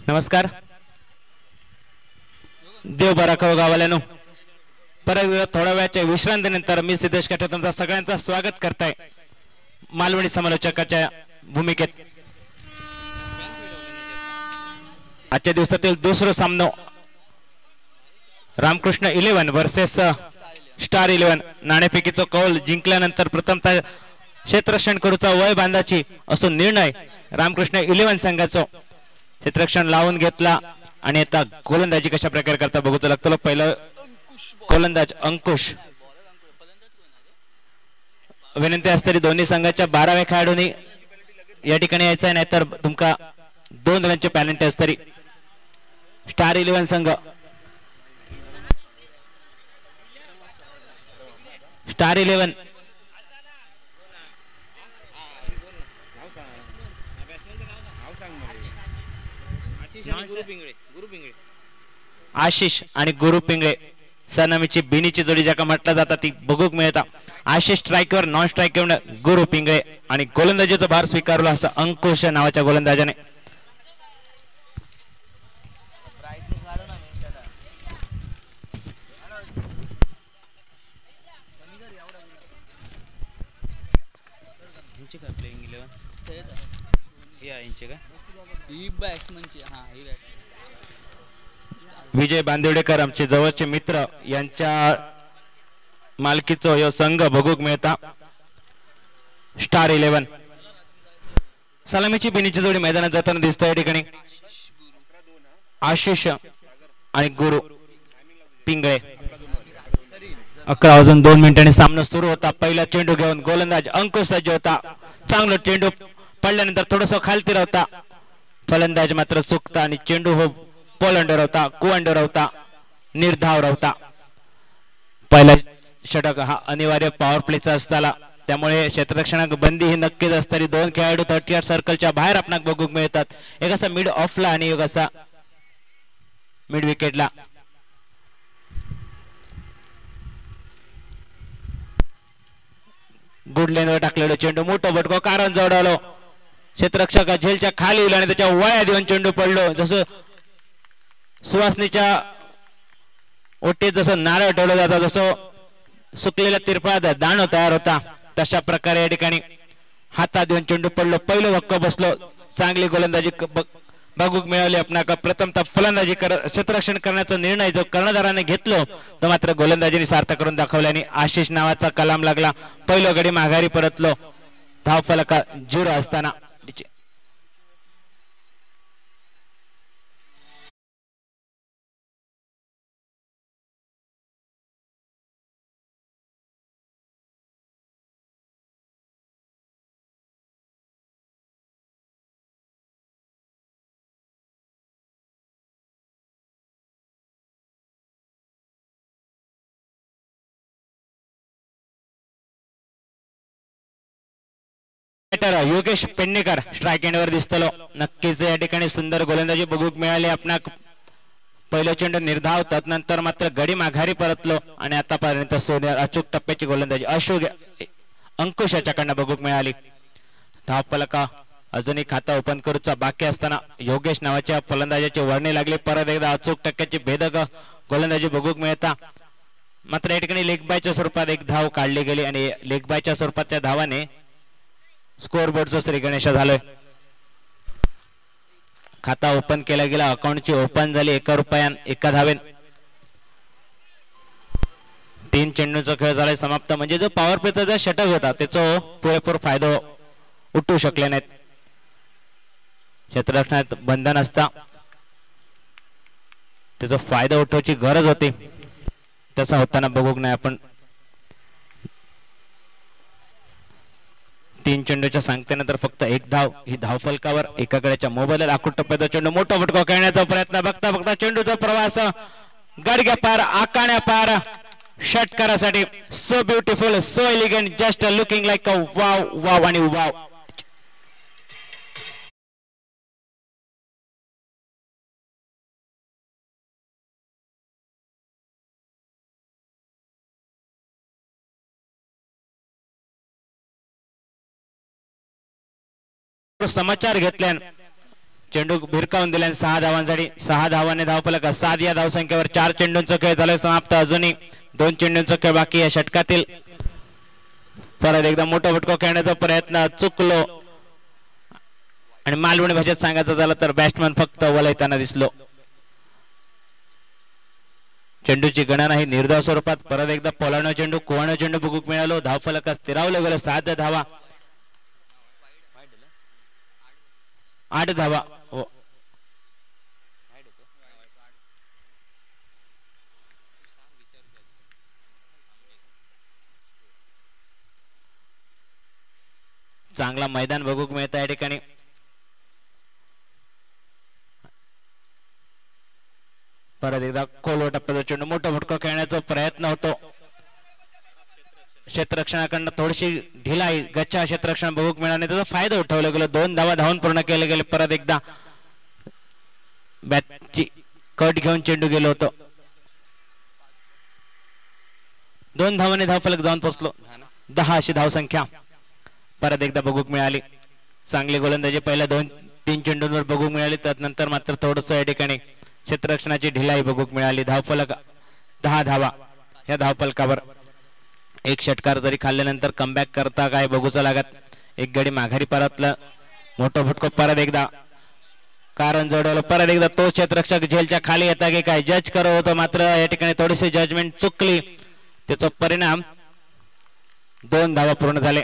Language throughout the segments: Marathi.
नमस्कार देव बराखाव गावाल्यानो परत थोड्या वेळाच्या विश्रांतीनंतर मी सिद्धेश काटे तुमचं सगळ्यांचं स्वागत करताय मालवणी समालोचकाच्या भूमिकेत। आजच्या दिवसातील दुसरा सामना रामकृष्ण 11 वर्सेस स्टार 11 नाणेफेकीचा कौल जिंकल्यानंतर प्रथमतः क्षेत्ररक्षण करूचा वय बांधाची असो निर्णय रामकृष्ण 11 संघाचा क्षेत्ररक्षण लावून घेतला आणि आता गोलंदाजी कशा प्रकारे करता बघूचं लागतं। पहिलं गोलंदाज अंकुश विनंती असतरी दोन्ही संघाच्या 12व्या खेळाडूंनी या ठिकाणी यायचं आहे, नाहीतर तुमका 2 रनचे पॅनल्टी असतरी। स्टार 11 संघ स्टार 11 आशिष आणि गुरु पिंगळे सरनामीची बिनीची जोडी ज्याका म्हटलं जातं ती बघूक मिळता। आशिष स्ट्राइकवर नॉन स्ट्राइकवर गुरु पिंगळे आणि गोलंदाजीचा भार स्वीकारला असा अंकुश नावाच्या गोलंदाजाने। विजय बांदिवडेकर आमचे जवळचे मित्र यांच्या मालकीचा यो संघ बघूक मिळता। स्टार 11 सलामीची बिनीची जोडी मैदानात जाताना दिसते या ठिकाणी आशिष आणि गुरु पिंगळे। 11 मिनिटांनी सामना सुरू होता। पहिला चेंडू घेऊन गोलंदाज अंकुश सज्ज होता। चांगला चेंडू पडल्यानंतर थोडंसं खालती राहता, फलंदाज मात्र चुकता आणि चेंडू हो पोलंडर होता कुवंडर होता निर्धाव होता। पहिला षटक हा अनिवार्य पॉवर प्लेचा असताना त्यामुळे क्षेत्ररक्षणाक बंदी ही नक्कीच असतरी 2 खेळाडू 30 सर्कलच्या बाहेर आपणाक बघूक मिळतात, एक असा मिड ऑफला आणि एक असा मिड विकेटला। गुड लेनवर टाकलेला चेंडू मोठा बटको कारण जोडवलो क्षेत्ररक्षक झेलच्या खाली आणि त्याच्या वळ्या देऊन चेंडू पडलो। जसं सुवासनीच्या ओटीत जसं नारळ ठेवलं जातं तसं सुकलेला तिरफळा दाणो तयार होता, तशा प्रकारे या ठिकाणी हातात देऊन चेंडू पडलो। पहिलं धक्का बसलो, चांगली गोलंदाजी बघूक मिळाली आपणाक। प्रथमतः फलंदाजी क्षेत्ररक्षण करण्याचा निर्णय जो कर्णधाराने घेतलो तो मात्र गोलंदाजीने सार्थ करून दाखवल्याने आशिष नावाचा कलाम लागला। पहिलं गडी माघारी परतलो, धाव फलका 0 असताना योगेश पेडणेकर स्ट्राइक एंडवर दिसतलो। नक्कीच या ठिकाणी सुंदर गोलंदाजी बघूक मिळाली आपणाक। पहिलं चेंडू निर्धाव नंतर मात्र गडी माघारी परतलो आणि आतापर्यंत अचूक टप्प्याची गोलंदाजी अंकुश याच्याकडनं बघूक मिळाली। धाव फलका अजूनही खाता ओपन करूचा बाकी असताना योगेश नावाच्या फलंदाजाची वर्णी लागली। परत एकदा अचूक टक्क्याची भेदक गोलंदाजी बघूक मिळता, मात्र या ठिकाणी लेग बायच्या स्वरूपात एक धाव काढली गेली आणि लेग बायच्या स्वरूपात त्या धावाने स्कोर बोर्डचा श्री गणेश झालोय। खाता ओपन केला गेला, अकाउंटची ओपन झाली 1 रुपयान 1 धावेन। 3 चेंडूचा खेळ झालाय समाप्त, म्हणजे जो पॉवर प्लेचा जो षटक होता त्याचा पुरेपूर फायदा उठवू शकले नाहीत। क्षेत्ररक्षणात बंधन असता त्याचा फायदा उठवण्याची गरज होती, तसा होताना बघूक नाही आपण। 3 चेंडूच्या सांगतेनंतर फक्त 1 धाव ही धाव फलकावर एकाकडेच्या मोबाईल आखूड टप्प्याचा चेंडू मोठा फटका खेळण्याचा प्रयत्न बघता बघता चेंडूचा प्रवास गडग्या पार आकाण्या पार षटकारासाठी so beautiful so elegant just looking like a wow wow आणि वाव। समाचार घेतल्यान चेंडू भिरकावून दिल्याने 6 धावांसाठी 6 धावांनी धावफलक 7 या धावसंख्येवर 4 चेंडूंचा खेळ झालाय समाप्त. अजूनही 2 चेंडूंचा खेळ बाकी या षटकातील. परत एकदा मोठा फटका खेळण्याचा प्रयत्न चुकलो आणि मालवणी भाषेत सांगायचं झालं तर बॅट्समन फक्त वलयताना दिसलो. चेंडूची गणना ही निर्धाव स्वरूपात. परत एकदा पोलावणा चेंडू कोवणा चेंडू बघूक मिळालो. धावफलक स्थिरावलं गेलं 7 धावा 8 धावा. चांगला मैदान बघूक मिळतं या ठिकाणी. परत एकदा खोलवर टप्प्याचा चेंडू मोठा फटका खेळण्याचा प्रयत्न होतो. क्षेत्ररक्षणाकडनं थोडीशी ढिलाई गच्चा क्षेत्ररक्षण बघूक मिळाले त्याचा फायदा उठवला गेला. 2 धावा धावून पूर्ण केले गेले. परत एकदा बॅटची कट घेऊन चेंडू गेलो होतो. 2 धावांनी धावफलक जाऊन पोहोचलो. 10 अशी धावसंख्या परत एकदा बघूक मिळाली. चांगली गोलंदाजी पहिल्या 2-3 चेंडूंवर बघूक मिळाली. त्यानंतर मात्र थोडस या ठिकाणी क्षेत्ररक्षणाची ढिलाई बघूक मिळाली. धावफलक 10 धावा या धावफलकावर. एक षटकार जरी खाल्ल्यानंतर कमबॅक करता काय बघूचा लागत. एक गडी माघारी परतला. मोठा फटको परत एकदा कारण जोडवलं. परत एकदा तो क्षेत्ररक्षक झेलच्या खाली येता की काय जज करत होतो मात्र या ठिकाणी थोडीशी जजमेंट चुकली. त्याचा परिणाम 2 धावा पूर्ण झाले.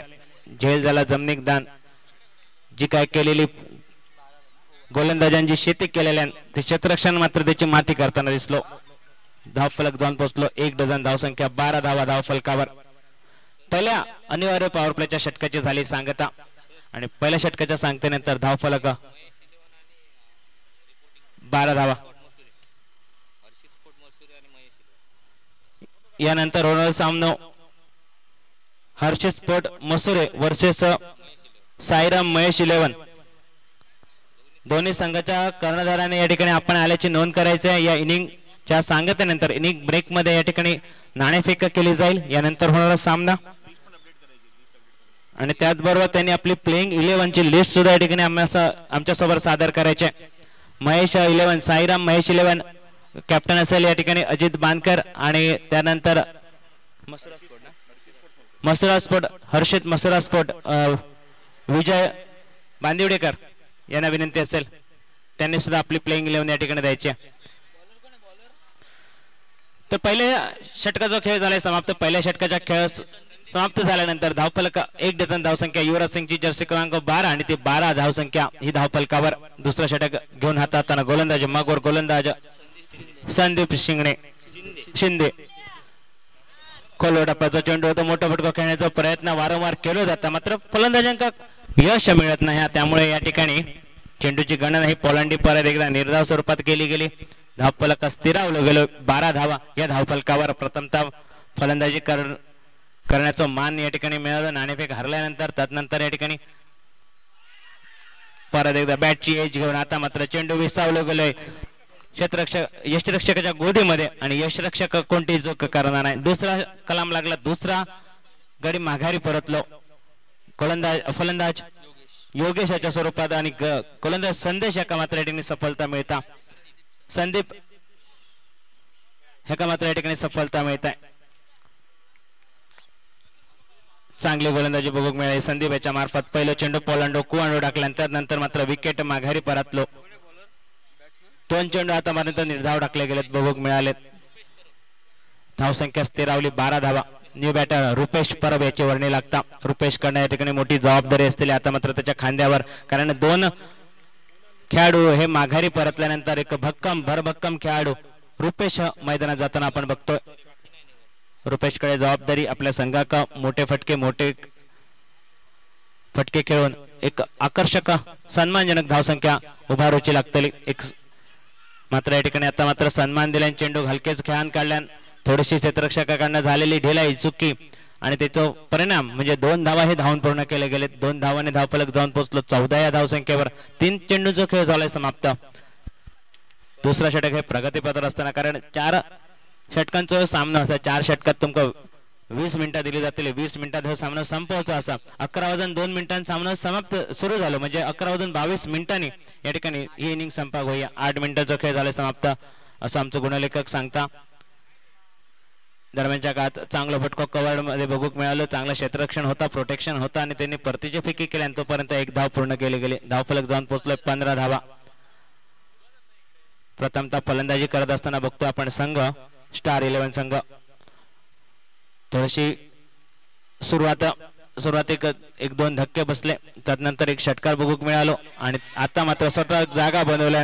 झेल झाला जमनीक दान. जी काय केलेली गोलंदाजांची शेती केलेल्या ते क्षेत्ररक्षण मात्र त्याची माती करताना दिसलो. धावफलक जाऊन पोहोचलो. 1 डझन धावसंख्या 12 धावा धावफलकावर. पहिल्या अनिवार्य पॉवर प्लेच्या षटकाची झाली सांगता आणि पहिल्या षटकाच्या सांगतेनंतर धावफलक 12 धावा. यानंतर होणार सामना हर्षित स्पोर्ट मसुरे वर्सेस साईराम महेश 11. दोन्ही संघाच्या कर्णधाराने या ठिकाणी आपण आल्याची नोंद करायची आहे. या इनिंगच्या सांगतेनंतर इनिंग ब्रेक मध्ये या ठिकाणी नाणेफेक केली जाईल. यानंतर होणारा सामना आणि त्याचबरोबर त्यांनी आपली प्लेइंग 11 ची लिस्ट सुद्धा या ठिकाणी आमच्या समोर सादर करायचे. महेश 11 साईराम महेश 11 कॅप्टन असेल या ठिकाणी अजित बानकर आणि त्यानंतर मसुरा स्पोर्ट हर्षित मसुरा स्पोर्ट विजय बांदिवडेकर यांना विनंती असेल त्यांनी सुद्धा आपली प्लेइंग 11 या ठिकाणी द्यायची. तर पहिल्या षटकाचा खेळ झालाय समाप्त. पहिल्या षटकाचा खेळ समाप्त झाल्यानंतर धावफलक 1 डझन धावसंख्या युवराज सिंगची जर्सी क्रमांक 12 आणि ती 12 धावसंख्या ही धावफलकावर. दुसरा षटक घेऊन हाताळताना गोलंदाज मागोर गोलंदाज संदीप शिंदे. खोलवर टप्प्याचा चेंडू होता. मोठा फटका खेळण्याचा प्रयत्न वारंवार केला जाता मात्र फलंदाजांना यश मिळत नाही. त्यामुळे या ठिकाणी चेंडूची गणना ही पोलांडी परत एकदा निर्धाव स्वरूपात केली गेली. धावफलक स्थिरावलं गेलं 12 धावा या धावफलकावर. प्रथमतः फलंदाजी करण्याचा मान या ठिकाणी मिळालं नाणेफेक हरल्यानंतर. त्यानंतर या ठिकाणी परत एकदा बॅटची एज घेऊन आता मात्र चेंडू विसावलं गेलोय यष्टिरक्षकाच्या गोदीमध्ये आणि यष्टिरक्षक कोणती चूक करणार नाही. दुसरा कलाम लागला. दुसरा गडी माघारी परतलो. फलंदाज योगेश याच्या स्वरूपात आणि गोलंदाज संदेश याका मात्र या ठिकाणी सफलता मिळता. संदीप ह्याका मात्र या ठिकाणी सफलता मिळत आहे. चांगली गोलंदाजी बघूक मिळाली संदीप याच्या मार्फत. पहिलं चेंडू पोलांडो कुवांडो टाकल्यानंतर नंतर मात्र विकेट माघारी परतलो. 2 चेंडू आतापर्यंत निर्धाव टाकले गेलेत बघूक मिळालेत. धावसंख्या स्थिरावली 12 धावा. न्यू बॅटर रुपेश परब याची वर्णी लागता. रुपेश कडनं या ठिकाणी मोठी जबाबदारी असलेली आता मात्र त्याच्या खांद्यावर. कारण 2 खेळाडू हे माघारी परतल्यानंतर एक भरभक्कम खेळाडू रुपेश मैदानात जाताना आपण बघतोय. रुपेशकडे जबाबदारी आपल्या संघाका मोठे फटके खेळून एक आकर्षक सन्मानजनक धावसंख्या उभारूची लागतली. एक मात्र या ठिकाणी आता मात्र सन्मान दिल्याने चेंडू हलकेच खेळान काढल्यान थोडीशी क्षेत्ररक्षकाकडनं झालेली ढिलाई चुकी आणि त्याचा परिणाम म्हणजे 2 धावा हे धावून पूर्ण केले गेले. 2 धावाने धावफलक जाऊन पोहोचलो 14 या धावसंख्येवर. 3 चेंडूचा खेळ झालाय समाप्त. दुसरा षटक हे प्रगतीपथावर असताना कारण 4 षटकांचा सामना असता 4 षटकात तुमका 20 मिनिटं दिली जातील. 20 मिनिटात हा सामना संपवायचा असा 11:02 सामना समाप्त सुरू झाला म्हणजे 11:22 या ठिकाणी ही इनिंग संपाक होईया. 8 मिनिटाचा खेळ झाला समाप्त असं आमचं गुणलेखक सांगता. दरम्यानच्या काळात चांगलं फटको कव्हर मध्ये बघूक मिळालं. चांगलं क्षेत्ररक्षण होता, प्रोटेक्शन होता आणि त्यांनी परतीची फेकी केली आणि तोपर्यंत एक धाव पूर्ण केली गेली. धावफलक जाऊन पोहोचलोय 15 धावा. प्रथमतः फलंदाजी करत असताना बघतो आपण संघ स्टार 11 संघ थोडीशी सुरुवातीक एक दोन धक्के बसले, त्यानंतर एक षटकार बघूक मिळालो आणि आता मात्र स्वतः जागा बनवल्या.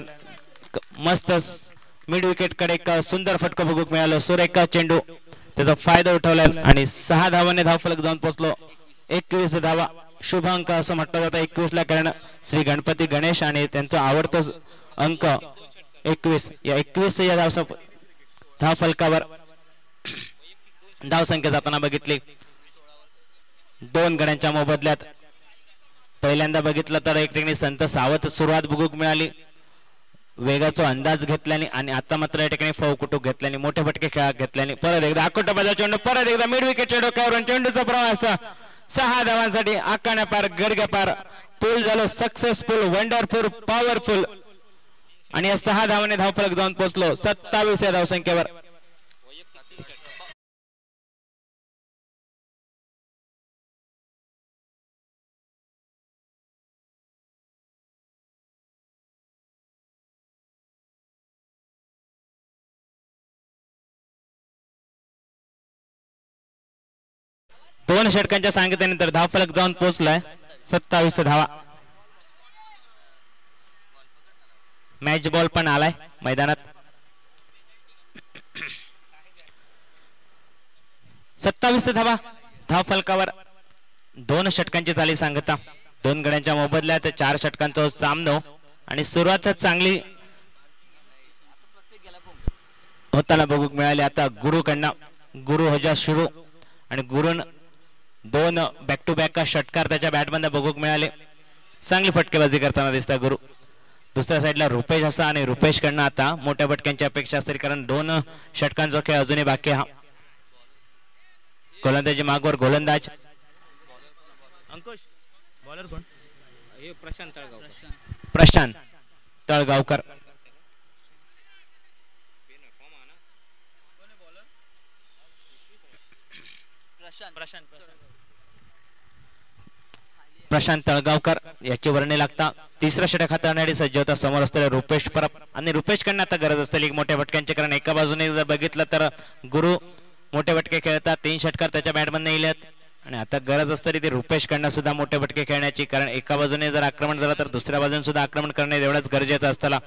मस्त मिड विकेट कडे एक सुंदर फटका बघूक मिळालो. सुरेख चेंडू त्याचा फायदा उठवला आणि 6 धावांनी धावफलक जाऊन पोहोचलो. 21 धावा शुभ अंक असं म्हटलं जातं. 21 ला कारण श्री गणपती गणेश आणि त्यांचा आवडतं अंक 21 या 21 या धावफलकावर धावसंख्या जाताना बघितली 2 गड्यांच्या मोबदल्यात. पहिल्यांदा बघितलं तर एक ठिकाणी संत सावत सुरुवात बघूक मिळाली, वेगाचा अंदाज घेतल्याने आणि आता मात्र या ठिकाणी फौकुटूक घेतल्याने मोठे फटके खेळात घेतल्याने परत एकदा आकोटाबाजा चेंडू, परत एकदा मिड विकेट डोक्यावरून चेंडूचा प्रवास 6 धावांसाठी आकाण्या पार गडग्या पार पूल झालो सक्सेसफुल, वंडरफुल, पॉवरफुल आणि या 6 धावांनी धावफलक जाऊन पोहोचलो 27 या धावसंख्येवर. दोन षटकांच्या सांगितल्यानंतर धावफलक जाऊन पोहोचलाय 27 धावा. मॅच बॉल पण आलाय मैदानात. 27 धावा धावफलकावर 2 षटकांची झाली सांगता. 2 गड्यांच्या मोबदल्यात 4 षटकांचा सामना आणि सुरुवातच चांगली होताना बघूक मिळाली. आता गुरुकडनं गुरु हजा सुरू आणि गुरुन 2 बॅक टू बॅक षटकार त्याच्या बॅटमधून बघूक मिळाले. चांगली फटकेबाजी करताना दिसता गुरु. दुसऱ्या साईडला रुपेश असा आणि रुपेश कडनं आता मोठ्या फटक्यांची अपेक्षा असते कारण 2 षटकांचा खेळ अजूनही बाकी. हा गोलंदाजी मागवर गोलंदाज अंकुश, बॉलर कोण? प्रशांत तळगावकर. प्रशांत तळगावकर याची वर्णे लागता. तिसरा षटक हाताळण्यासाठी सज्ज होता. समोर असलेला रुपेश परब आणि रुपेश कडनं आता गरज असलेली मोठ्या फटक्यांची कारण एका बाजूने जर बघितलं तर गुरु मोठे फटके खेळतात. 3 षटकार त्याच्या बॅटमधून येतात आणि आता गरज असते ते रुपेश कडनं सुद्धा मोठे फटके खेळण्याची कारण एका बाजूने जर आक्रमण झालं तर दुसऱ्या बाजूने सुद्धा आक्रमण करणे एवढंच गरजेचं असताना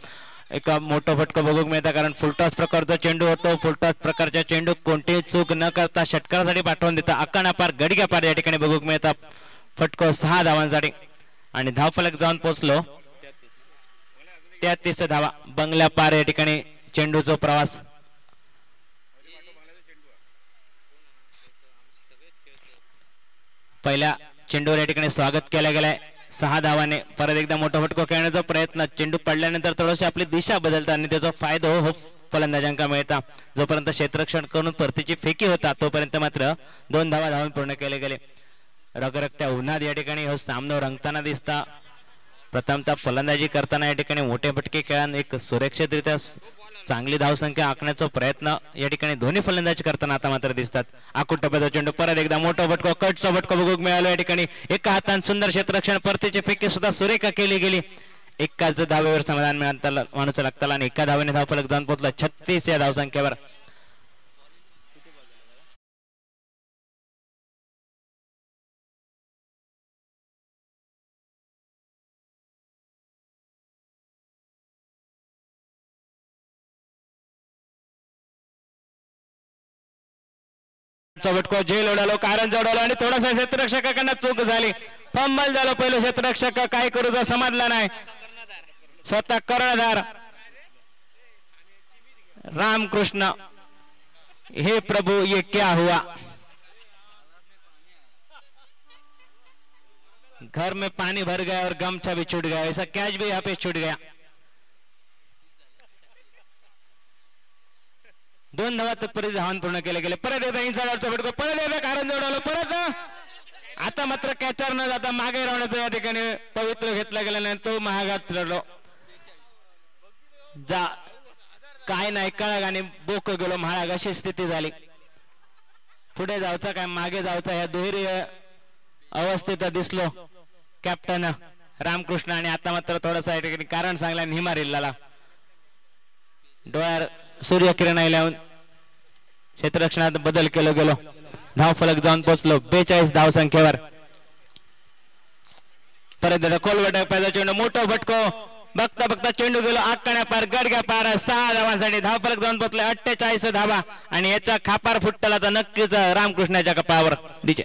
एक मोठं फटकं बघूक मिळतं कारण फुलटॉस प्रकारचा चेंडू होतो. फुलटॉस प्रकारच्या चेंडू कोणतीही चूक न करता षटकारासाठी पाठवून देतात. आकाना पार गडग्या पार या ठिकाणी बघूक मिळतात. फटको 6 धावांसाठी आणि धावफलक जाऊन पोहोचलो 33 धावा. बंगल्या पार या ठिकाणी चेंडूचा प्रवास. पहिल्या चेंडूवर या ठिकाणी स्वागत केलं गेलंय 6 धावाने. परत एकदा मोठा फटको खेळण्याचा प्रयत्न. चेंडू पडल्यानंतर थोडीशी आपली दिशा बदलतात आणि त्याचा फायदा हो फलंदाजांका मिळता. जोपर्यंत क्षेत्ररक्षण करून परतीची फेकी होता तोपर्यंत मात्र 2 धावा धावून पूर्ण केले गेले. रगरगत्या उन्हात या ठिकाणी हो सामना रंगताना दिसता. प्रथमतः फलंदाजी करताना या ठिकाणी मोठे फटके खेळून एक सुरक्षितरित्या चांगली धावसंख्या आखण्याचा प्रयत्न या ठिकाणी दोन्ही फलंदाजी करताना आता मात्र दिसतात. आकुटपदा चेंडू परत एकदा मोठा फटको कटचा फटको बघूक मिळाला. या ठिकाणी एका हाताने सुंदर क्षेत्ररक्षण परतीची फेकी सुद्धा सुरेख केली गेली. एकाच धावेवर समाधान मानूचं लागतं आणि एका धावेने धावफलक जाऊन पोहोचला 36 या धावसंख्येवर. फटको जेल उडालो कारण जोडवलं आणि थोडासा क्षेत्ररक्षकांना चूक झाली. फंबल झालं पहिलं क्षेत्ररक्षक काय करू समजला नाही. स्वतः कर्णधार रामकृष्ण हे प्रभु ये क्या हुआ. घर में पानी भर गया और गमछा भी छूट गया. ऐसा कैच भी यहाँ पे छूट गया. 2 धावा तत्परतेने धावन पूर्ण केले गेले. परत एकदा इन्साइडरचा फटका, परत एकदा कारण जोडवलं, परत आता मात्र कॅचर न जाता मागे राहण्याचं या ठिकाणी पवित्र घेतला गेला नाही, तो महागात रडलो. जा काय नाही कळग आणि बोक गेलो महाग अशी स्थिती झाली. पुढे जायचं काय मागे जायचं ह्या दुहेरी अवस्थेत दिसलो कॅप्टन रामकृष्ण. आणि आता मात्र थोडासा या ठिकाणी कारण सांगला निमारिल्ला डोळ्यावर सूर्यकिरण लावून क्षेत्ररक्षणात बदल केलो गेलो. धाव फलक जाऊन पोहोचलो 42 धाव संख्येवर. परत कोलवट पैदा चेंडू मोठा फटको, बघता बघता चेंडू गेलो आकड्या पार गडग्या पार 6 धावांसाठी धाव फलक जाऊन पोहोचले 48 धावा. आणि याचा खापार फुटला तर नक्कीच रामकृष्णाच्या कपाळावर डीजे.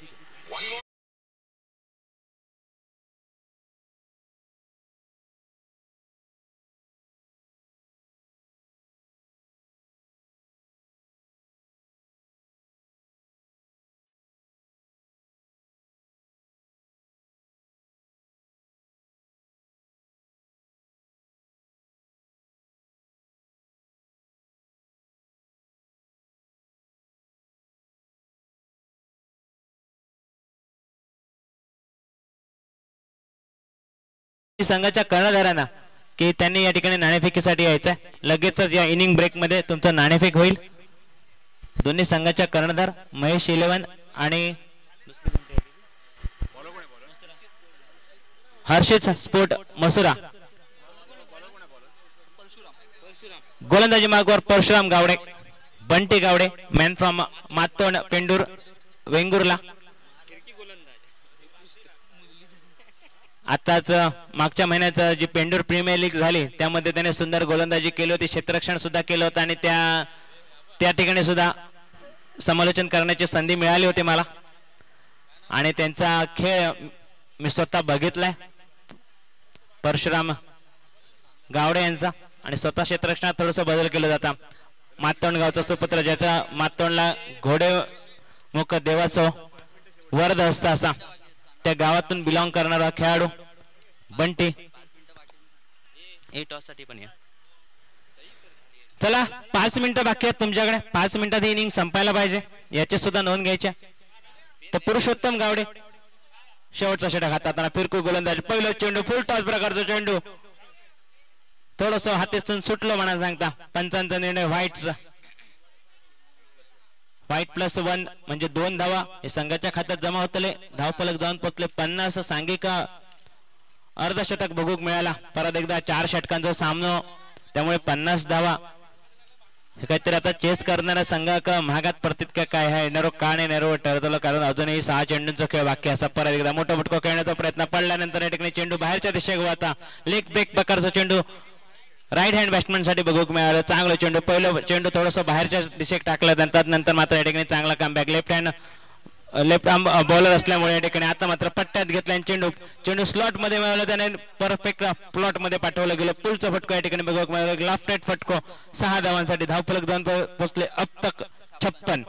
संघाच्या कर्णधारांना की त्यांनी या ठिकाणी नाणेफेकीसाठी यायचं आहे. लगेचच या इनिंग ब्रेक मध्ये तुमचं नाणेफेक होईल. दोन्ही संघाच्या कर्णधार महेश 11 आणि हर्षित स्पोर्ट मसुरा. गोलंदाजी मार्गावर परशुराम गावडे, बंटी गावडे मॅन फ्रॉम मातोंड पेंडूर वेंगुर्ला. आताच मागच्या महिन्यात जी पेंडूर प्रीमियर लीग झाली त्यामध्ये त्याने सुंदर गोलंदाजी केली होती, क्षेत्ररक्षण सुद्धा केलं होतं आणि त्या ठिकाणी सुद्धा समालोचन करण्याची संधी मिळाली होती मला. आणि त्यांचा खेळ मी स्वतः बघितलाय परशुराम गावडे यांचा. आणि स्वतः क्षेत्ररक्षणात थोडंसं बदल केलं जातं. मातोंड गावचा सुपुत्र ज्याचा मातोंडला घोडे मुख देवाचं वरद असतं असा त्या गावातून बिलॉंग करणारा खेळाडू बंटी. टॉस साठी पण या. चला 5 मिनिटं बाकी आहेत तुमच्याकडे. 5 मिनिटात ही इनिंग संपायला पाहिजे, याची सुद्धा नोंद घ्यायची. तर पुरुषोत्तम गावडे शेवटचा षटक हाताळताना फिरकू गोलंदाज. पहिलं चेंडू फुल टॉस प्रकारचा चेंडू थोडस हातीतून सुटलं म्हणा सांगता पंचांचा निर्णय. व्हाईट +1 म्हणजे 2 धावा हे संघाच्या खात्यात जमा होतले. धाव फलक जाऊन पोचले 50. सांघिक अर्धशतक बघूक मिळाला. परत एकदा 4 षटकांचा सामना, त्यामुळे 50 धावा हे काहीतरी आता चेस करणारा संघाक महागात प्रतीत काय आहे नेरो का नाही नेरो ठरवलं. कारण अजूनही 6 चेंडूंचा खेळ बाकी असा. परत एकदा मोठा फटको खेळण्याचा प्रयत्न पडल्यानंतर या ठिकाणी चेंडू बाहेरच्या दिशेने होता. लेग ब्रेक प्रकारचा चेंडू राईट हँड बॅट्समॅन साठी बघूक मिळालं. चांगलं चेंडू, पहिलं चेंडू थोडंसं बाहेरच्या दिशेत टाकलं, नंतर मात्र या ठिकाणी चांगला कमबॅक. लेफ्ट आर्म बॉलर असल्यामुळे या ठिकाणी आता मात्र पट्ट्यात घेतला. चेंडू स्लॉट मध्ये मिळवला, त्याने परफेक्ट प्लॉट मध्ये पाठवलं गेलं. पुलचा फटको या ठिकाणी बघूक मिळाला. लेफ्ट राईट फटको 6 धावांसाठी. धाव फलक जाऊन पोहोचले अब तक 56.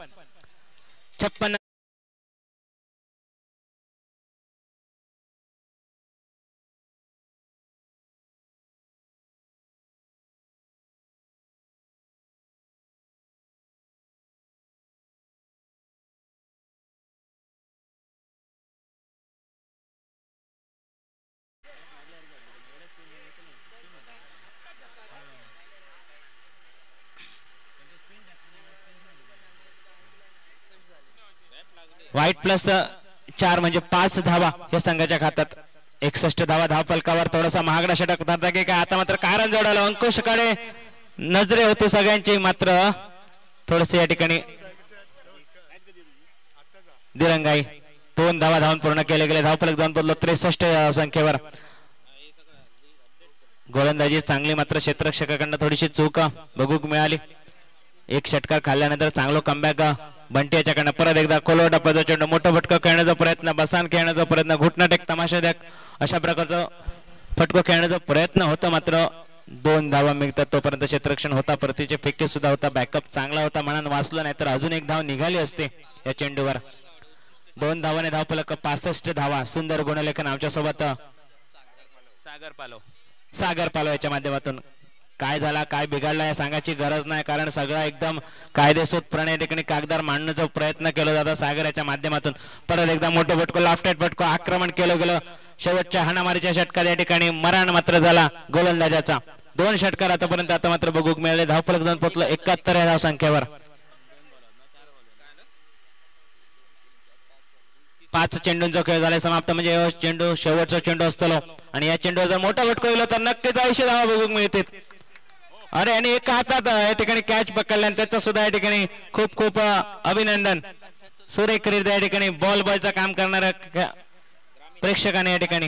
व्हाईट +4 म्हणजे 5 धावा या संघाच्या खात्यात. 61 धावा धाव फलकावर. थोडासा महागडा षटक ठरता की काय. आता मात्र कारण जोडायला अंकुशकडे नजरे होते सगळ्यांची, मात्र थोडस या ठिकाणी दिरंगाई. 2 धावा धावून पूर्ण केले गेले. धाव फलक जाऊन पडलो 63 संख्येवर. गोलंदाजी चांगली, मात्र क्षेत्ररक्षकाकडनं थोडीशी चूक बघूक मिळाली. 1 षटकार खाल्ल्यानंतर चांगलं कमबॅक बंटी याच्याकडनं. परत एकदा कोलवटा पद्धत चेंडू, मोठा फटका खेळण्याचा प्रयत्न, बसान खेळण्याचा प्रयत्न, घुटना टेक तमाशा द्या अशा प्रकारचं फटको खेळण्याचा प्रयत्न होता. मात्र 2 धावा मिळतात तोपर्यंत क्षेत्ररक्षण होता. परतीचे फेके सुद्धा होता. बॅकअप चांगला होता म्हणून वाचलं, नाही तर अजून 1 धाव निघाली असते या चेंडूवर. 2 धावाने धाव फलक 65 धावा. सुंदर गुणलेखन आमच्या सोबत सागर पालो याच्या माध्यमातून काय झाला काय बिघडला हे सांगायची गरज नाही, कारण सगळं एकदम कायदेशीरपणे ठिकाणी कागदार मांडण्याचा प्रयत्न केला जातो सागराच्या माध्यमातून. परत एकदा मोठं फटको लाफ्टेड फटको आक्रमण केलं गेलं. शेवटच्या हाणामारीच्या षटकात या ठिकाणी मरण मात्र झाला गोलंदाजाचा. 2 षटकार आतापर्यंत आता मात्र बघूक मिळाले. धावफलक जाऊन पोहोचलो 71 या धावसंख्येवर. 5 चेंडूंचा खेळ झाला समाप्त, म्हणजे चेंडू शेवटचा चेंडू असतो आणि या चेंडूवर जर मोठा फटको येलो तर नक्कीच 80 धावा बघूक मिळतील. अरे आणि एका हातात या ठिकाणी कॅच पकडला आणि त्याचं सुद्धा या ठिकाणी खूप खूप अभिनंदन. सुरेखरित्या या ठिकाणी बॉल बॉयचं काम करणाऱ्या प्रेक्षकाने या ठिकाणी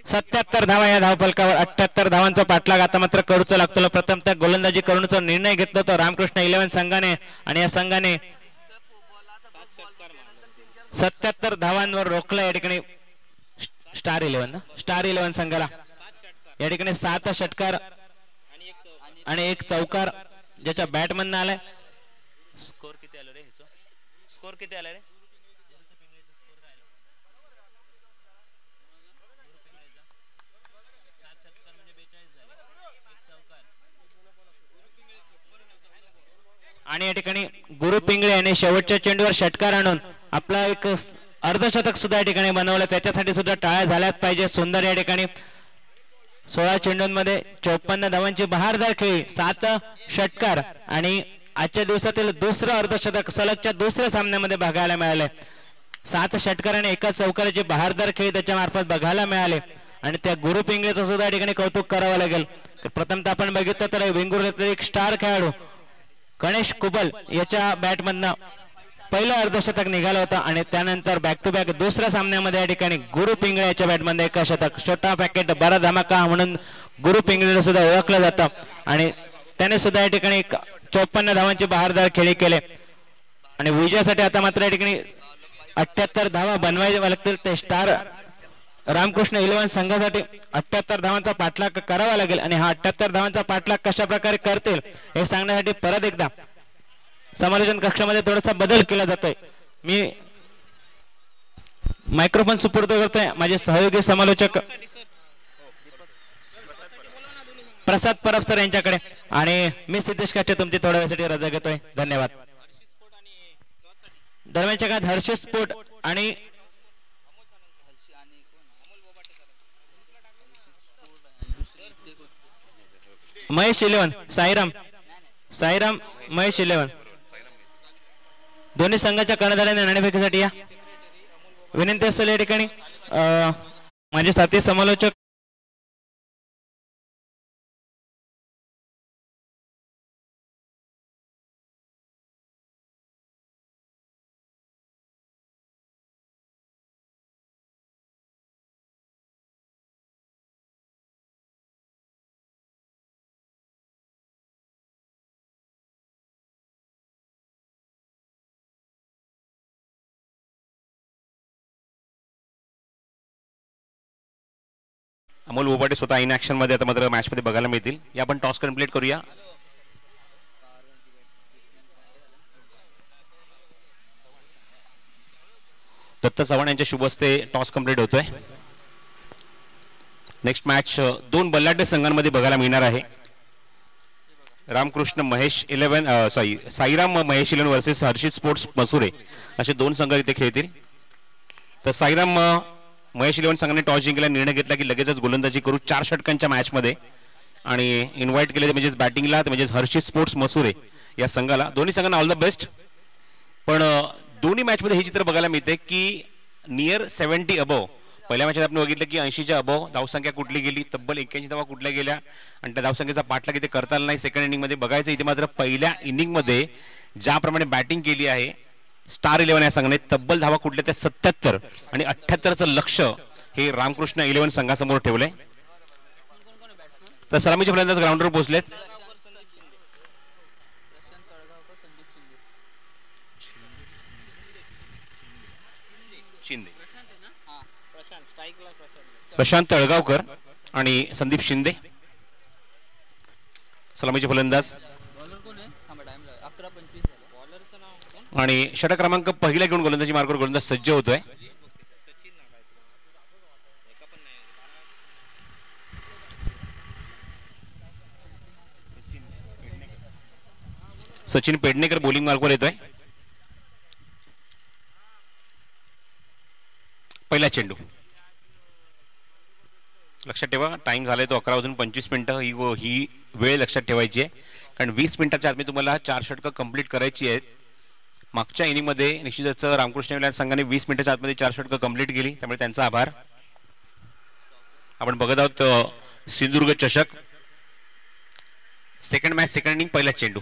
77 धावा या धावफलकावर. 78 धावांचा पाठलाग आता मात्र करूचा लागतो. प्रथम त्या गोलंदाजी करण्याचा निर्णय घेतला होता रामकृष्ण 11 संघाने आणि या संघाने 77 धावांवर रोखलं या ठिकाणी स्टार 11 संघाला. या ठिकाणी 7 षटकार आणि 1 चौकार ज्याच्या बॅटमन आलाय. स्कोर किती आला रे? स्कोर किती आला रे? आणि या ठिकाणी गुरु पिंगळे यांनी शेवटच्या चेंडूवर षटकार आणून आपला एक अर्धशतक सुद्धा या ठिकाणी बनवलं. त्याच्यासाठी सुद्धा टाळ्या झाल्याच पाहिजे. सुंदर या ठिकाणी 16 चेंडूंमध्ये 54 धावांची बहारदार खेळी, 7 षटकार आणि आजच्या दिवसातील दुसरं अर्धशतक सलगच्या दुसऱ्या सामन्यामध्ये बघायला मिळाले. 7 षटकार आणि 1 चौकाराची बहारदार खेळी त्याच्या मार्फत बघायला मिळाले आणि त्या गुरु पिंगळेचं सुद्धा या ठिकाणी कौतुक करावं लागेल. प्रथमतः आपण बघितलं तर वेंगुर्ल्यातील एक स्टार खेळाडू गणेश कुबल याच्या बॅटमधनं पहिलं अर्धशतक निघालं होतं आणि त्यानंतर बॅक टू बॅक दुसऱ्या सामन्यामध्ये या ठिकाणी गुरु पिंगळे याच्या बॅटमध्ये 1 शतक. छोटा पॅकेट बरा धमाका म्हणून गुरु पिंगळेला सुद्धा ओळखलं जातं आणि त्याने सुद्धा या ठिकाणी 54 धावांची बहारदार खेळी केले आणि विजयासाठी आता मात्र या ठिकाणी 78 धावा बनवायच्या लागतील. ते स्टार रामकृष्ण 11 संघासाठी 78 धावांचा पाठलाग करावा लागेल आणि हा 78 धावांचा पाठलाग कशा प्रकारे करतील हे सांगण्यासाठी परत एकदा समालोचन कक्षामध्ये थोडासा बदल केला जातोय. मी मायक्रोफोन सुपूर्द करतोय माझे सहयोगी समालोचक प्रसाद परब सर यांच्याकडे आणि मी सिद्धेश काचे तुमची थोड्या वेळासाठी रजा घेतोय. धन्यवाद. दरम्यानच्या काळात हर्षित स्पोर्ट आणि महेश 11 साईराम महेश 11 दोन्ही संघाच्या कर्णधारांनी नाणेफेकीसाठी या विनंती असेल. या ठिकाणी माझे साथी समालोचक अमोल बोबाटे स्वतः इन ऍक्शन मध्ये आता मात्र मॅच मध्ये बघायला मिळतील. या आपण टॉस कंप्लीट करूया. दत्त चव्हाण यांच्या शुभ हस्ते टॉस कंप्लीट होतोय. नेक्स्ट मॅच 2 बल्लाढ्य संघांमध्ये बघायला मिळणार आहे. रामकृष्ण महेश 11 साईराम महेश 11 वर्सेस हर्षित स्पोर्ट्स मसुरे असे 2 संघ इथे खेळतील. तर साईराम महेश 11 संघाने टॉस जिंकला, निर्णय घेतला की लगेचच गोलंदाजी करू 4 षटकांच्या मॅच मध्ये आणि इन्व्हाइट केले म्हणजेच बॅटिंगला म्हणजेच हर्षित स्पोर्ट्स मसुरे या संघाला. दोन्ही संघांना ऑल द बेस्ट. पण दोन्ही मॅच मध्ये हे चित्र बघायला मिळते की नियर 70 अबव. पहिल्या मॅचमध्ये आपण बघितलं की 80च्या अबव धावसंख्या कुठली गेली, तब्बल 81 धावा कुठल्या गेल्या आणि त्या धावसंख्येचा पाठलाग इथे करता आला नाही. सेकंड इनिंग मध्ये बघायचं इथे मात्र पहिल्या इनिंग मध्ये ज्याप्रमाणे बॅटिंग केली आहे स्टार 11 या संघाने तब्बल धावा कुठल्या त्या 77 आणि 78चं लक्ष हे रामकृष्ण 11 संघासमोर ठेवले. तर सलामीचे फलंदाज ग्राउंडवर पोहोचलेत. शिंदे प्रशांत तळगावकर आणि संदीप शिंदे सलामीचे फलंदाज आणि षटक क्रमांक पहिला घेऊन गोलंदाजी मार्गावर गोलंदाज सज्ज होतोय. सचिन पेडणेकर बॉलिंग मार्कवर येतोय. पहिला चेंडू. लक्षात ठेवा टाइम झालाय तो 11 वाजून 25 मिनिटं. ही वेळ लक्षात ठेवायची आहे कारण 20 मिनिटाच्या आत मी तुम्हाला 4 षटकं कंप्लीट करायची आहेत. मागच्या इनिंगमध्ये निश्चितच रामकृष्ण विलास संघाने 20 मिनिटाच्या आतमध्ये 4 षटकं कंप्लीट केली, त्यामुळे त्यांचा आभार. आपण बघत आहोत सिंधुदुर्ग चषक सेकंड मॅच सेकंड इनिंग. पहिला चेंडू.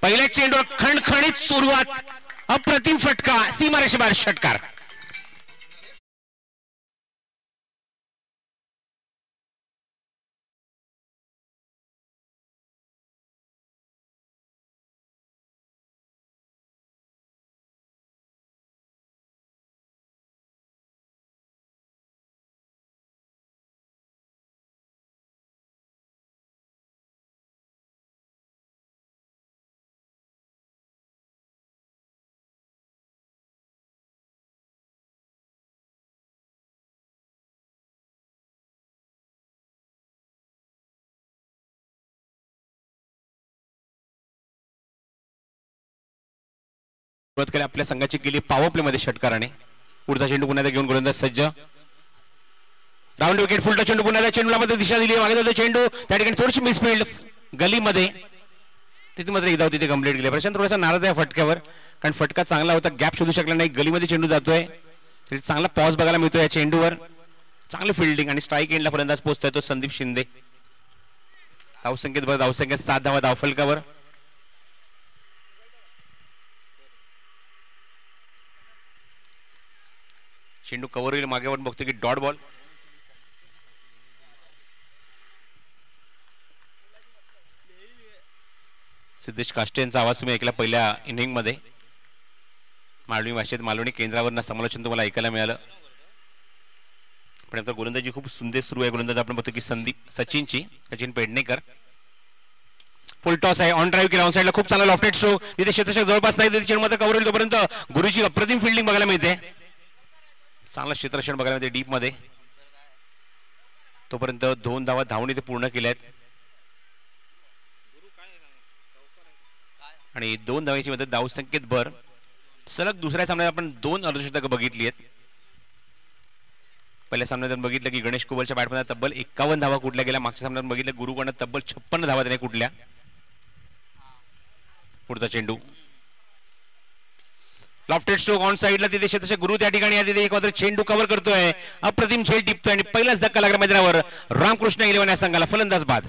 पहिल्या चेंडूवर खणखणीत सुरुवात, अप्रतिम फटका, सीमारेषेबाहेर षटकार. आपल्या संघाची केली पॉवर प्ले मध्ये षटकाराने. पुढचा चेंडू पुन्हा घेऊन गोलंदाज सज्ज. Round wicket. फुलटा चेंडू पुन्हा चेंडूला मध्ये दिशा दिली. मागे जातो चेंडू, त्या ठिकाणी थोडीशी मिसफिल्ड गलीमध्ये, तिथे मात्र एकदा तिथे कंप्लीट केली. प्रशांत थोडासा नाराज आहे फटक्यावर कारण फटका चांगला होता, गॅप शोधू शकला नाही. गलीमध्ये चेंडू जातोय, चांगला पॉज बघायला मिळतोय या चेंडूवर. चांगली फिल्डिंग आणि स्ट्राईक एंडला फलंदाज पोहोचतोय तो संदीप शिंदे. धावसंख्येत 7 धावा धावफलकावर. चेंडू कव्हर होईल मागे वर, बघतो की डॉट बॉल. सिद्धेश काष्टे यांचा आवाज तुम्ही ऐकला पहिल्या इनिंग मध्ये. मालवणी भाषेत मालवणी केंद्रावर समालोचन तुम्हाला ऐकायला मिळालं. पण आता गोलंदाजी खूप सुंदर सुरू आहे. गोलंदाज आपण बघतो की सचिन पेडणेकर. फुल टॉस आहे, ऑन ड्राईव्ह केला, ऑन साईडला खूप चांगला लॉफ्टेड स्ट्रोक. तिथे क्षेत्ररक्षक जवळपास नाही, तिथे चेंडू मध्ये कव्हर होईल तोपर्यंत गुरुची अप्रतिम फिल्डिंग बघायला मिळते. चांगला क्षेत्ररक्षण बघायला मिळते डीप मध्ये. तोपर्यंत 2 धावा धावून इथे पूर्ण केल्या आहेत आणि 2 धावांची मदत धावसंख्येत भर. सलग दुसऱ्या सामन्यात आपण 2 अर्धशतकं बघितली आहेत. पहिल्या सामन्यात बघितलं की गणेश कुबलच्या बॅटमध्ये तब्बल 51 धावा कुठल्या गेल्या. मागच्या सामन्यात बघितलं गुरुकडनं तब्बल 56 धावा त्याने कुठल्या. पुढचा चेंडू. लॉफ्टेड स्ट्रोक ऑन साईडला, तिथे क्षेत्ररक्षक गुरु त्या ठिकाणी तिथे एक मात्र चेंडू कव्हर करतोय. अप्रतिम झेल टिपतोय आणि पहिलाच धक्का लागला मैदानावर. रामकृष्ण 11 या संघाला फलंदाज बाद.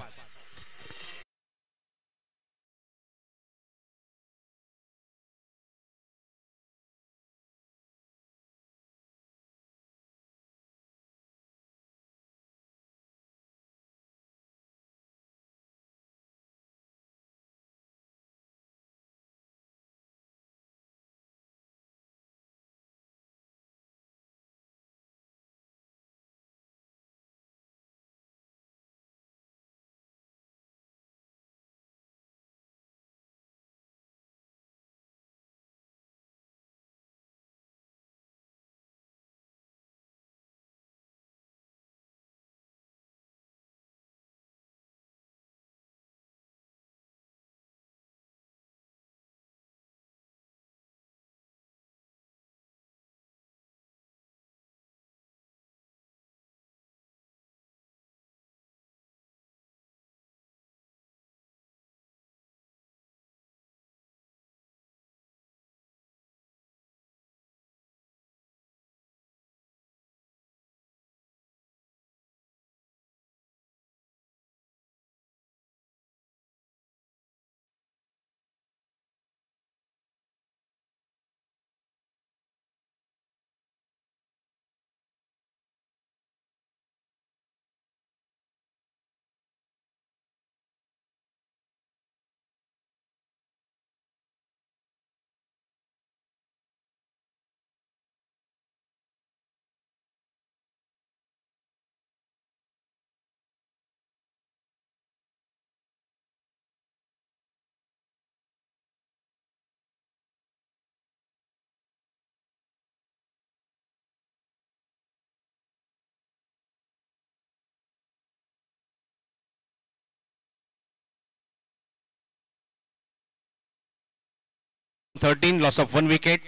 13 लॉस ऑफ 1 विकेट.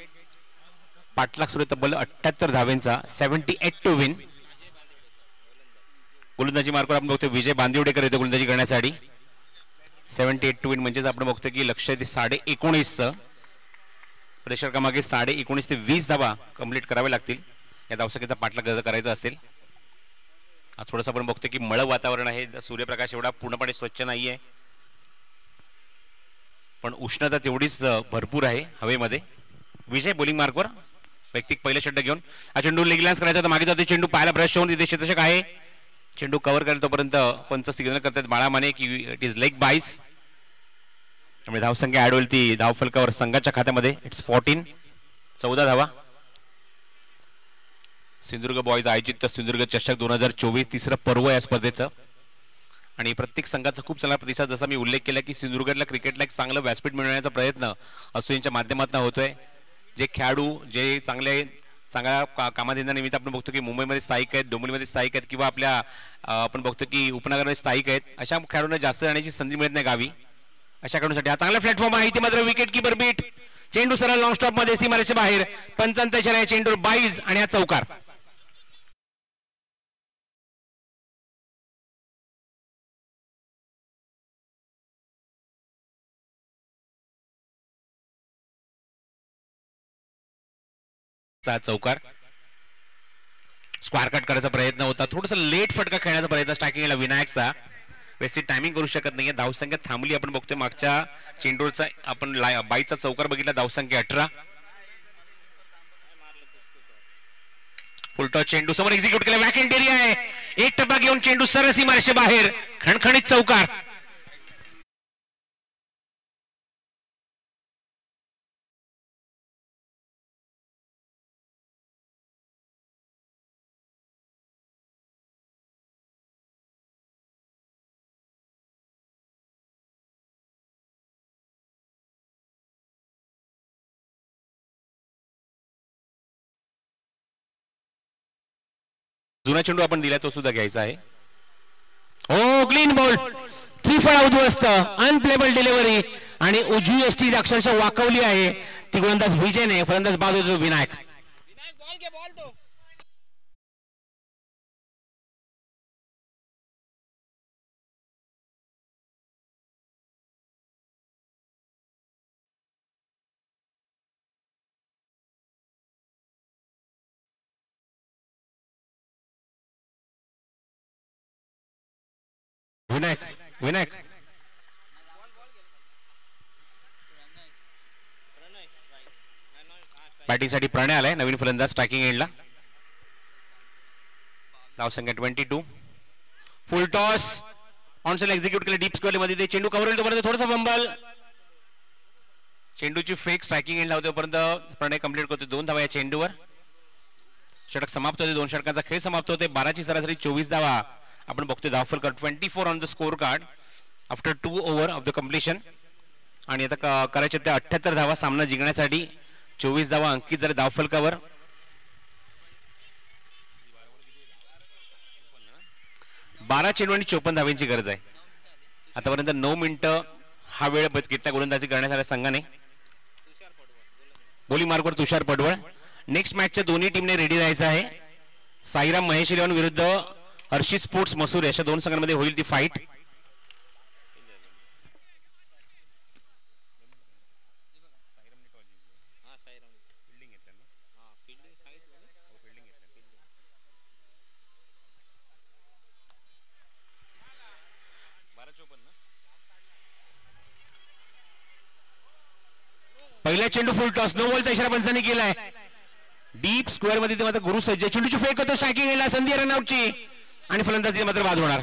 पाठलाग सुरू तब्बल 78 धावेंचा. 78 टू विन. गोलंदाजी मार्कवर आपण बघतो विजय बांदिवडेकर येतो गोलंदाजी करण्यासाठी. 78 टू विन म्हणजेच आपण बघतो की लक्ष ते 19.5चं प्रेशर क्रमांक 19.5 ते 20 धावा कंप्लीट करावे लागतील या धावसंख्येचा पाठलाग करायचा असेल. आज थोडंसं आपण बघतो की मळं वातावरण आहे. सूर्यप्रकाश एवढा पूर्णपणे स्वच्छ नाही आहे पण उष्णता तेवढीच भरपूर आहे हवेमध्ये. विजय बॉलिंग मार्कवर वैयक्तिक पहिला षटक घेऊन हा चेंडू लेगलान्स करायचा तर मागे जातो. चेंडू पाहायला ब्रश होऊन तिथे क्षेत्ररक्षक आहे. चेंडू कव्हर करेल तोपर्यंत पंच सिग्नल करतात बाळा माने की इट इज लेग बाईस. त्यामुळे धावसंख्या ऍड होईल ती धावफलकावर संघाच्या खात्यामध्ये. इट्स 14. 14 धावा. सिंधुदुर्ग बॉयज आयोजित सिंधुदुर्ग चषक 2024 तिसरं पर्व या स्पर्धेचं आणि प्रत्येक संघाचा खूप चांगला प्रतिसाद. जसा मी उल्लेख केला की सिंधुदुर्गला क्रिकेटला एक चांगलं व्यासपीठ मिळवण्याचा प्रयत्न असोसीएशनच्या माध्यमातून होतोय. जे खेळाडू जे चांगल्या कामाधंद्यानिमित्त आपण बघतो की मुंबईमध्ये स्थायिक आहेत, डोंबिवलीमध्ये स्थायिक आहेत किंवा आपल्या आपण बघतो की उपनगरामध्ये स्थायिक आहेत, अशा खेळाडूंना जास्त जाण्याची संधी मिळत नाही गावी. अशा खेळाडूंसाठी हा चांगला प्लॅटफॉर्म आहे. इथे मात्र विकेट किपर बीट. चेंडू सरळ लॉंग स्टॉप मध्ये सीमारेषेच्या बाहेर. पंचांचा इशारा आहे. चेंडू बाईज आणि हा चौकार. चौकार. स्क्वायर कट करायचा प्रयत्न होता. थोडंसं लेट फटका खेळण्याचा प्रयत्न स्टार्टिंगला विनायकचा. व्यवस्थित टायमिंग करू शकत नाहीये. धावसंख्या थांबली आपण बघतोय. मागच्या चेंडूरचा आपण बाईचा चौकार बघितला. धावसंख्या 18. फुलटॉस चेंडू समोर एक्झिक्यूट केला. वॅकेंट एरिया आहे. एक टप्पा घेऊन चेंडू सरळ सीमारेषे बाहेर. खणखणीत चौकार. जुना चेंडू आपण दिला तो सुद्धा घ्यायचा आहे. हो क्लीन बॉल. त्रिफळा उद्ध्वस्त. अनप्लेबल डिलिव्हरी आणि उजवी यष्टी अक्षरशः वाकवली आहे ती गोलंदाज विजयने. फलंदाज बाद होतो विनायक. विनायक विनायक बॅटिंगसाठी प्रणय आलाय. नवीन फलंदाज स्ट्रायकिंग एंडला. धावसंख्या 22. फुल टॉस ऑनसेल एक्झिक्यूट केलं डीप स्क्वेअर मध्ये. ते चेंडू कव्हर होईल तोपर्यंत थोडंसं बंबल. चेंडूची फेक स्ट्रायकिंग एंड लावते तोपर्यंत प्रणय कंप्लीट करतो. 2 धावा या चेंडूवर. षटक समाप्त होते. 2 षटकांचा खेळ समाप्त होते. 12ची सरासरी 24 धावा आपण बघतोय. धावफलक 24 on the score card after 2 over of the completion. आणि आता करायचे त्या 78 धावा सामना जिंकण्यासाठी. 24 धावा अंकित झाले धावफलकावर. 12 चेंडू आणि 54 धावांची गरज आहे. आतापर्यंत 9 मिनिटं हा वेळ घेतला गोलंदाजी करण्यासाठी संघाने. बॉलिंग मार्कवर तुषार पडवळ. नेक्स्ट मॅचच्या दोन्ही टीमने रेडी राहायचं आहे. साईराम महेश इलेव्हन विरुद्ध हर्षित स्पोर्ट्स मसूर अशा दोन संघांमध्ये होईल ती फाईट. पहिला चेंडू फुल टॉस. नो बॉलचा इशारा पंचांनी केलाय. डीप स्क्वेअर मध्ये ते मात्र गुरु सज्ज. चेंडूची फेक होतो. स्ट्रायकिंग गेला. संधी रनआउटची आणि फलंदाजी मात्र बाद होणार.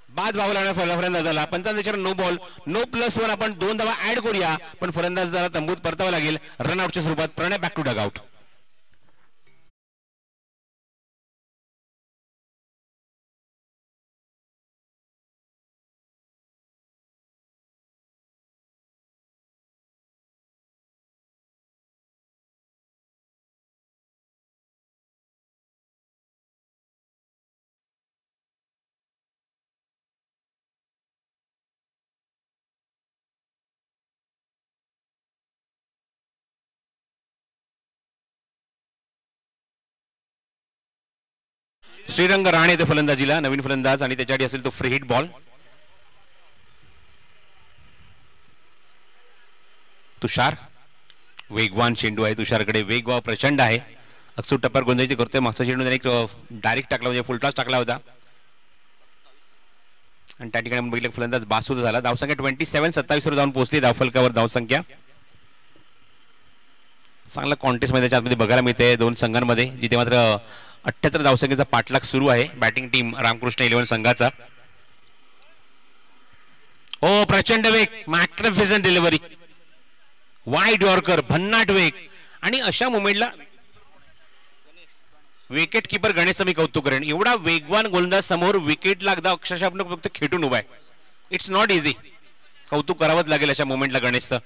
बाद व्हावं लागणार फलंदाजाला. पंचांचा इशारा नो बॉल. नो +1 आपण 2 धावा ऍड करूया पण फलंदाजाला तंबूत परतावं लागेल रनआउटच्या स्वरूपात. Pranay back to dugout. Shrirang Rane ते फलंदाजीला, नवीन फलंदाज, आणि त्याच्यासाठी असेल तो फ्री हिट बॉल. तुषार, वेगवान चेंडू आहे तुषारकडे, वेग प्रचंड आहे. अचूक टप्प्यावर गोलंदाजी करतोय. मागचा चेंडू त्याने डायरेक्ट टाकला, म्हणजे फुलटॉस टाकला होता, आणि त्या ठिकाणी बघितलं फलंदाज बासूद झाला. धावसंख्या 27-27 वर जाऊन पोहोचली. धावफलकावर धावसंख्या. चांगला कॉन्टेस्ट मध्ये त्याच्यामध्ये बघायला मिळते दोन संघांमध्ये, जिथे मात्र 78 धावसंख्येचा पाठलाग सुरू आहे बॅटिंग टीम रामकृष्ण 11 संघाचा. ओ प्रचंड वेग, मॅग्निफिसंट डिलिव्हरी, वाईड यॉर्कर, भन्नाट वेग, आणि अशा मोमेंटला विकेट किपर गणेशचं मी कौतुक करेन. एवढा वेगवान गोलंदाज समोर विकेट लागदा अक्षरशः आपण फक्त खेटून उभा आहे. It's not easy. कौतुक करावंच लागेल अशा मोमेंटला गणेशचं.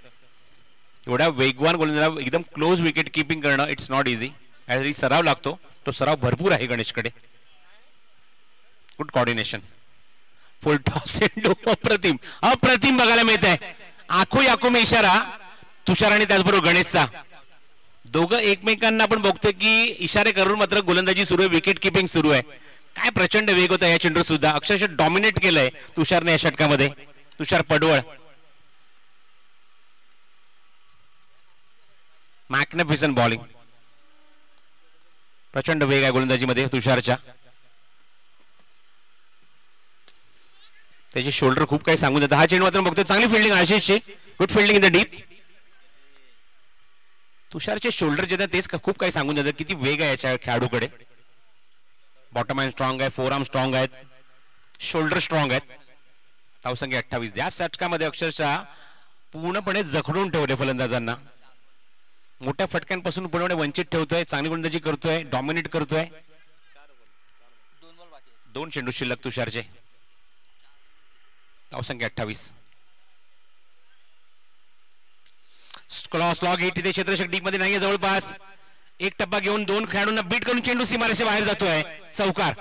एवढा वेगवान गोलंदाज एकदम क्लोज विकेट किपिंग करणं इट्स नॉट इझी. ॲज सराव लागतो, तो सराव भरपूर आहे गणेशकडे. Good coordination. फुल टॉस चेंडू, अप्रतिम अप्रतिम बघायला मिळत आहे. आखो में इशारा तुषार आणि त्याचबरोबर गणेशचा. दोघं एकमेकांना आपण बघतोय की इशारे करून मात्र गोलंदाजी सुरू आहे, विकेट किपिंग सुरू आहे. काय प्रचंड वेग होता या चेंडूर सुद्धा. अक्षरशः डॉमिनेट केलंय तुषारने या षटकामध्ये. तुषार पडवळ, मॅग्निफिसंट बॉलिंग, प्रचंड वेग आहे गोलंदाजीमध्ये तुषारच्या. त्याचे शोल्डर खूप काही सांगून जातात. हा चेंडू मात्र बघतोय चांगली फिल्डिंग आशिषची. Good fielding in the deep. तुषारचे शोल्डर जे तेच खूप काही सांगून जातात, किती वेग आहे याच्या खेळाडूकडे. बॉटम आर्म स्ट्रॉंग आहे, फोर आर्म स्ट्रॉंग आहेत, शोल्डर स्ट्रॉंग आहेत. धावसंख्या 28. या षटकामध्ये अक्षरशः पूर्णपणे जखडून ठेवले फलंदाजांना. मोठ्या फटक्यांपासून पूर्णपणे वंचित ठेवतोय. चांगली गोलंदाजी करतोय, डॉमिनेट करतोय. 2 चेंडू शिल्लक तुषारचे. धावसंख्या 28. स्लॉग हिट, तिथे क्षेत्ररक्षक डीप मध्ये नाहीये जवळपास. एक टप्पा घेऊन 2 खेळाडूंना बीट करून चेंडू सीमारेषे बाहेर जातोय. चौकार.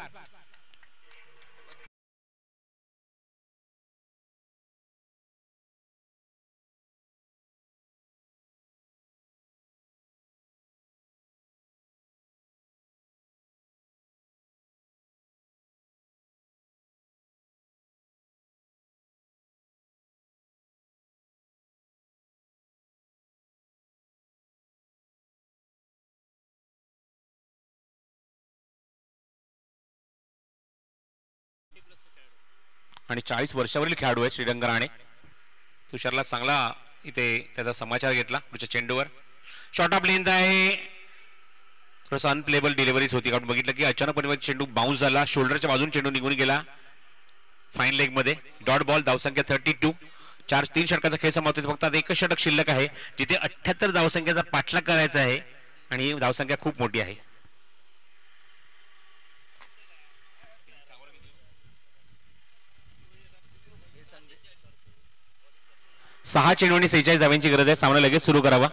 आणि 40 वर्षावरील खेळाडू आहे श्रीरंग राणे. तुषारला चांगला इथे त्याचा समाचार घेतला पुढच्या चेंडूवर. शॉर्ट ऑफ लेंथ आहे, थोडंसं अनप्लेबल डिलिव्हरीज होती. कारण बघितलं की अचानकपणे चेंडू बाउन्स झाला, शोल्डरच्या बाजून चेंडू निघून गेला फाईन लेग मध्ये. Dot ball. धावसंख्या 32. 3 षटकाचा खेळ समाप्त. फक्त आता एकच षटक शिल्लक आहे, जिथे 78 धावसंख्येचा पाठलाग करायचा आहे, आणि धावसंख्या खूप मोठी आहे. 6 चेंडू आणि 46 धावांची गरज आहे. सामना लगेच सुरू करावा,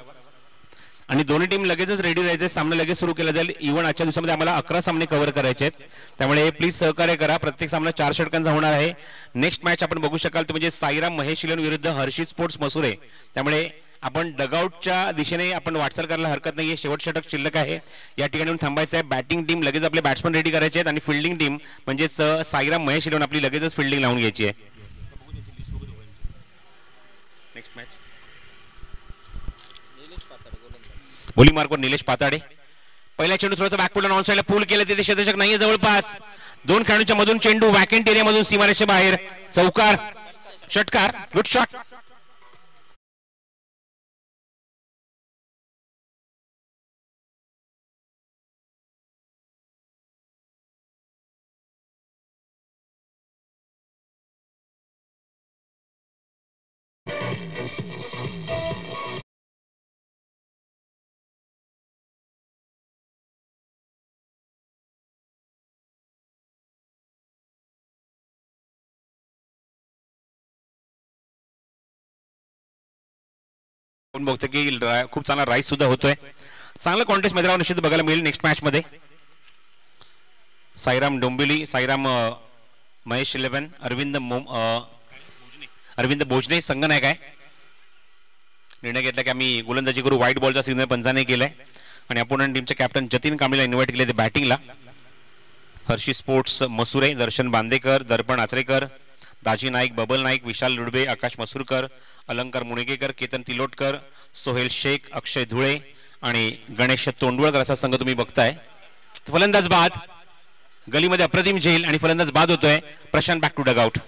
आणि दोन्ही टीम लगेचच रेडी राहायचे. सामना लगेच सुरू केला जाईल. इव्हन आजच्या दिवसामध्ये आम्हाला 11 सामने कव्हर करायचे आहेत, त्यामुळे प्लीज सहकार्य करा. प्रत्येक सामना 4 षटकांचा होणार आहे. नेक्स्ट मॅच आपण बघू शकाल तो म्हणजे साईराम महेश शिलन विरुद्ध हर्षित स्पोर्ट्स मसुरे. त्यामुळे आपण डगआउटच्या दिशेने आपण वाटचाल करायला हरकत नाहीये. शेवट षटक शिल्लक आहे, या ठिकाणी थांबायचं आहे. बॅटिंग टीम लगेच आपले बॅट्समन रेडी करायचे आहेत, आणि फिल्डिंग टीम म्हणजेच साईराम महेश शिलन आपली लगेचच फिल्डिंग लावून घ्यायची आहे. नेक्स्ट मॅच बॉलिंग मार्कवर निलेश पाताडे. पहिल्या चेंडू थोडासा बॅकफुटला नॉन साइडला पूल केलं, तिथे क्षेत्ररक्षक नाहीये जवळपास. 2 खेळाडूंच्या मधून चेंडू वॅकेंट एरियामधून सीमारेषे बाहेर. चौकार. षटकार. Good shot. आपण बघतो की खूप चांगला राईस सुद्धा होतोय. चांगला कॉन्टेस्ट मध्ये निश्चित बघायला मिळेल नेक्स्ट मॅच मध्ये. साईराम डोंबिवली, साईराम महेश 11, अरविंद भोजने संघनायक आहे. निर्णय घेतला की आम्ही गोलंदाजी करू. व्हाईट बॉलचा सिग्नल पंचाने केलाय, आणि अपोनंट टीमचे कॅप्टन जतीन कांबळेला इन्व्हाइट केले ते बॅटिंगला. हर्षी स्पोर्ट्स मसुरे, दर्शन बांदेकर, दर्पण आचरेकर, दाजी नाईक, बबल नाईक, विशाल लुडबे, आकाश मसूरकर, अलंकार मुणगेकर, केतन तिलोटकर, सोहेल शेख, अक्षय धुळे आणि गणेश तोंडवळकर असा संघ तुम्ही बघताय. फलंदाज बाद, गलीमध्ये अप्रतिम झेल आणि फलंदाज बाद होतोय. Prashant back to dugout.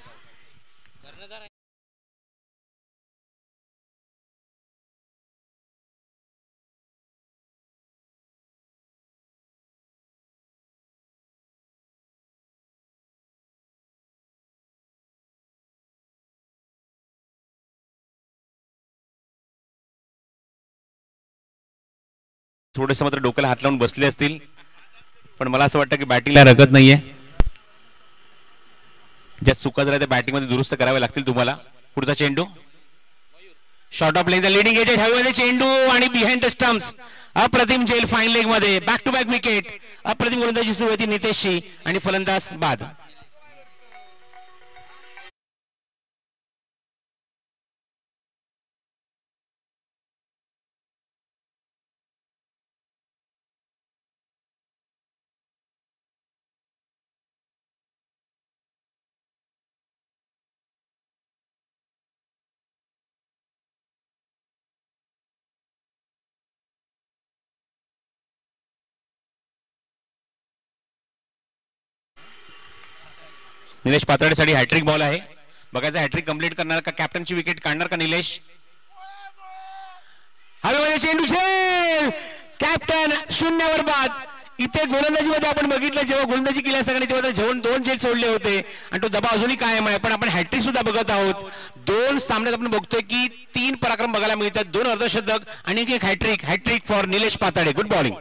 थोडेसे मात्र डोक्याला हात लावून बसले असतील, पण मला असं वाटतं की बॅटिंगला रगत नाहीये. ज्या चुका झाल्या त्या बॅटिंग मध्ये दुरुस्त कराव्या लागतील तुम्हाला. पुढचा चेंडू short of length, leading age हवेमध्ये चेंडू आणि बिहाइंड द स्टम्प्स. अप्रतिम झेल फाईन लेग मध्ये, बॅक टू बॅक विकेट. अप्रतिम गोलंदाजी सुरू होती नितेशची आणि फलंदाज बाद. निलेश पातळेसाठी हॅट्रिक बॉल आहे. बघायचं हॅट्रिक कंप्लीट करणार का, कॅप्टनची विकेट काढणार का निलेश. हवेमध्ये चेंडू झेल, कॅप्टन शून्यावर बाद. इथे गोलंदाजीमध्ये आपण बघितलं जेव्हा गोलंदाजी केल्या सगळ्यांनी तेव्हा जेवण 2 झेल सोडले होते आणि तो दबाव अजूनही कायम आहे. पण आपण हॅट्रिक सुद्धा बघत आहोत. 2 सामन्यात आपण बघतोय की 3 पराक्रम बघायला मिळतात, 2 अर्धशतक आणि एक hat trick. Hat trick for Nilesh Patade. Good bowling.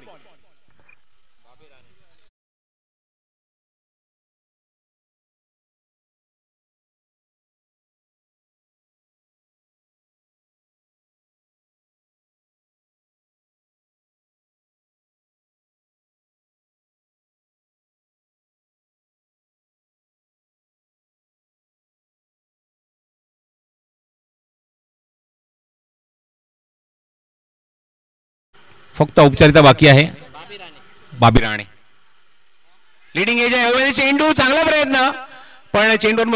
फक्त औपचारिकता बाकी आहे. बाबी राणे लिडिंग एज आहे, चेंडू चांगला प्रयत्न पण चेंडूवर